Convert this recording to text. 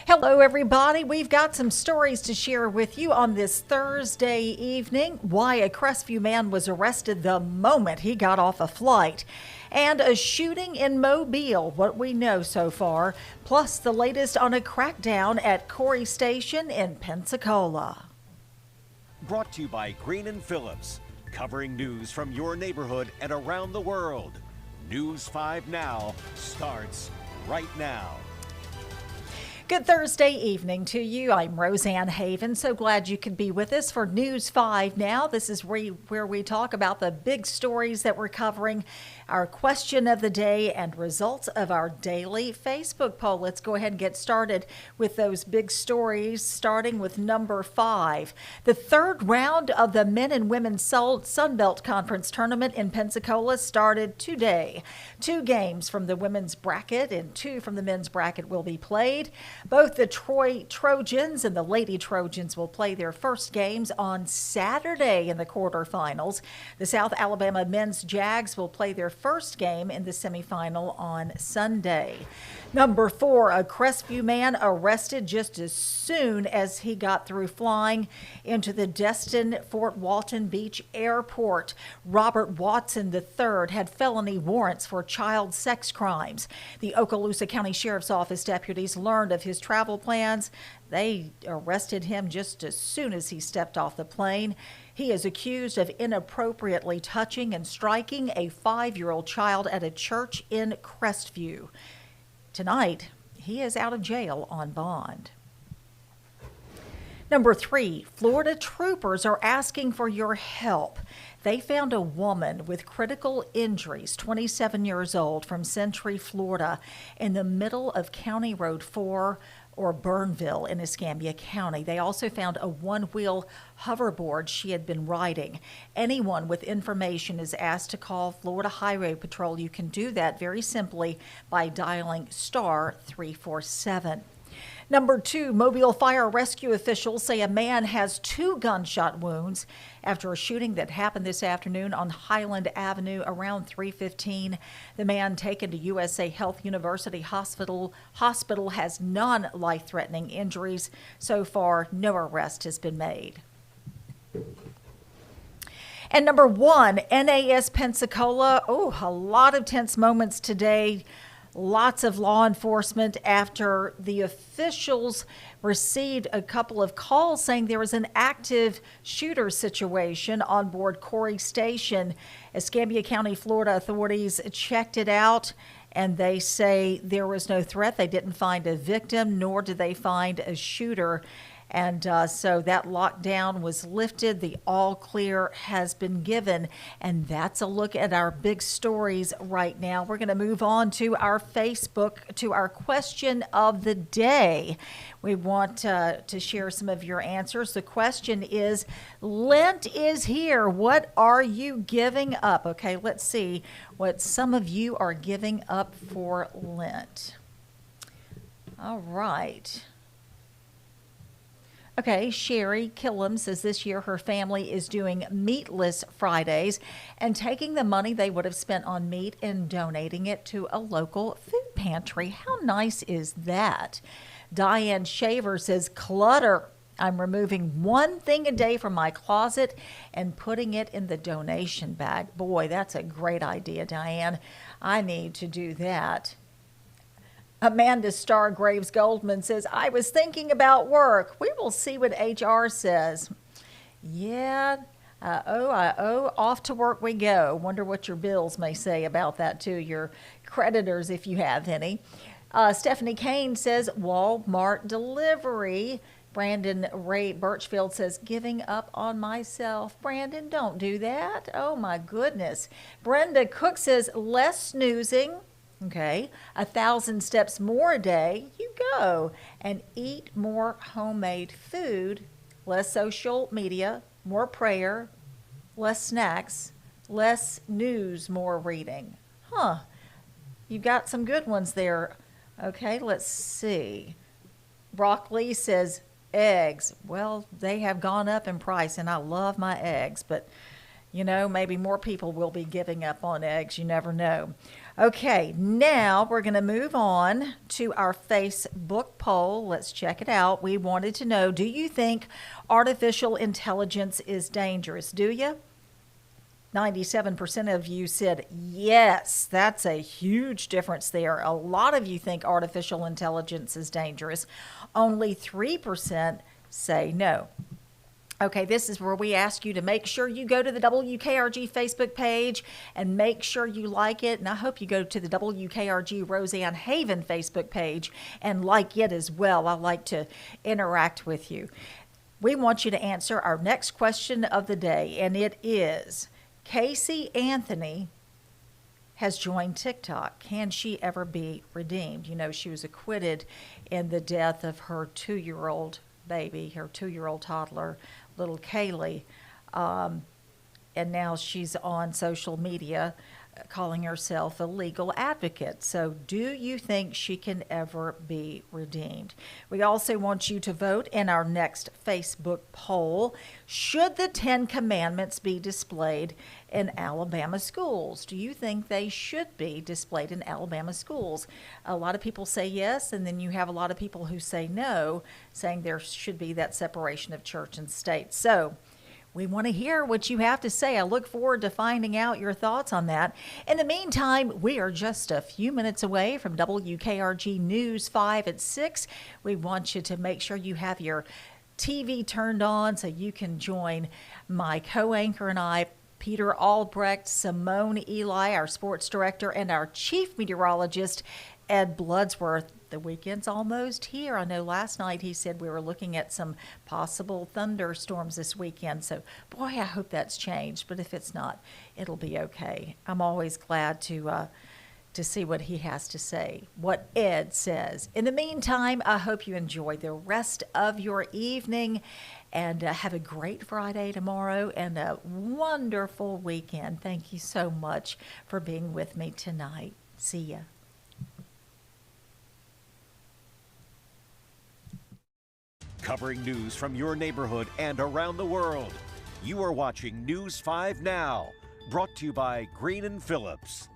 Hello, everybody. We've got some stories to share with you on this Thursday evening. Why a Crestview man was arrested the moment he got off a flight. And a shooting in Mobile, what we know so far, plus the latest on a crackdown at Corry Station in Pensacola. Brought to you by Green & Phillips, covering news from your neighborhood and around the world. News 5 Now starts right now. Good Thursday evening to you. I'm Roseanne Haven. So glad you could be with us for News 5 Now. This is where we talk about the big stories that we're covering, our question of the day, and results of our daily Facebook poll. Let's go ahead and get started with those big stories, starting with number 5. The third round of the Men and Women Sunbelt Conference Tournament in Pensacola started today. 2 games from the women's bracket and 2 from the men's bracket will be played. Both the Troy Trojans and the Lady Trojans will play their first games on Saturday in the quarterfinals. The South Alabama men's Jags will play their first game in the semifinal on Sunday. Number 4, a Crestview man arrested just as soon as he got through flying into the Destin-Fort Walton Beach Airport. Robert Watson III had felony warrants for child sex crimes. The Okaloosa County Sheriff's Office deputies learned of his travel plans. They arrested him just as soon as he stepped off the plane. He is accused of inappropriately touching and striking a 5-year-old child at a church in Crestview. Tonight, he is out of jail on bond. Number 3, Florida troopers are asking for your help. They found a woman with critical injuries, 27 years old, from Century, Florida, in the middle of County Road 4 or Burnville in Escambia County. They also found a one-wheel hoverboard she had been riding. Anyone with information is asked to call Florida Highway Patrol. You can do that very simply by dialing star 347. Number 2, Mobile fire rescue officials say a man has 2 gunshot wounds after a shooting that happened this afternoon on Highland Avenue around 3:15. The man taken to USA Health University Hospital has non-life-threatening injuries. So far, no arrest has been made. And number 1, NAS Pensacola. Oh, a lot of tense moments today. Lots of law enforcement after the officials received a couple of calls saying there was an active shooter situation on board Corry Station. Escambia County, Florida authorities checked it out, and they say there was no threat. They didn't find a victim, nor did they find a shooter. And so that lockdown was lifted. The all clear has been given. And that's a look at our big stories right now. We're going to move on to our Facebook, to our question of the day. We want to share some of your answers. The question is, Lent is here. What are you giving up? Okay, let's see what some of you are giving up for Lent. All right. Okay, Sherry Killam says this year her family is doing meatless Fridays and taking the money they would have spent on meat and donating it to a local food pantry. How nice is that? Diane Shaver says clutter. I'm removing one thing a day from my closet and putting it in the donation bag. Boy, that's a great idea, Diane. I need to do that. Amanda Stargraves Goldman says, I was thinking about work. We will see what HR says. Yeah, I owe, off to work we go. Wonder what your bills may say about that too, your creditors if you have any. Stephanie Kane says, Walmart delivery. Brandon Ray Birchfield says, giving up on myself. Brandon, don't do that. Oh my goodness. Brenda Cook says, less snoozing. Okay, 1,000 steps more a day, you go, and eat more homemade food, less social media, more prayer, less snacks, less news, more reading. You've got some good ones there. Okay, let's see. Broccoli says eggs. Well, they have gone up in price, and I love my eggs, but you know, maybe more people will be giving up on eggs. You never know. Okay, now we're going to move on to our Facebook poll. Let's check it out. We wanted to know, do you think artificial intelligence is dangerous? Do you? 97% of you said yes. That's a huge difference there. A lot of you think artificial intelligence is dangerous. Only 3% say no. Okay, this is where we ask you to make sure you go to the WKRG Facebook page and make sure you like it. And I hope you go to the WKRG Roseanne Haven Facebook page and like it as well. I like to interact with you. We want you to answer our next question of the day, and it is, Casey Anthony has joined TikTok. Can she ever be redeemed? You know, she was acquitted in the death of her 2-year-old baby, her 2-year-old toddler, little Kaylee. And now she's on social media calling herself a legal advocate. So do you think she can ever be redeemed? We also want you to vote in our next Facebook poll. Should the 10 Commandments be displayed in Alabama schools? Do you think they should be displayed in Alabama schools? A lot of people say yes, and then you have a lot of people who say no, saying there should be that separation of church and state. So we want to hear what you have to say. I look forward to finding out your thoughts on that. In the meantime, we are just a few minutes away from WKRG News 5 at 6. We want you to make sure you have your TV turned on so you can join my co-anchor and I, Peter Albrecht, Simone Eli, our sports director, and our chief meteorologist, Ed Bloodsworth. The weekend's almost here. I know last night he said we were looking at some possible thunderstorms this weekend. So, boy, I hope that's changed. But if it's not, it'll be okay. I'm always glad to see what he has to say, what Ed says. In the meantime, I hope you enjoy the rest of your evening and have a great Friday tomorrow and a wonderful weekend. Thank you so much for being with me tonight. See ya. Covering news from your neighborhood and around the world. You are watching News 5 Now, brought to you by Green & Phillips.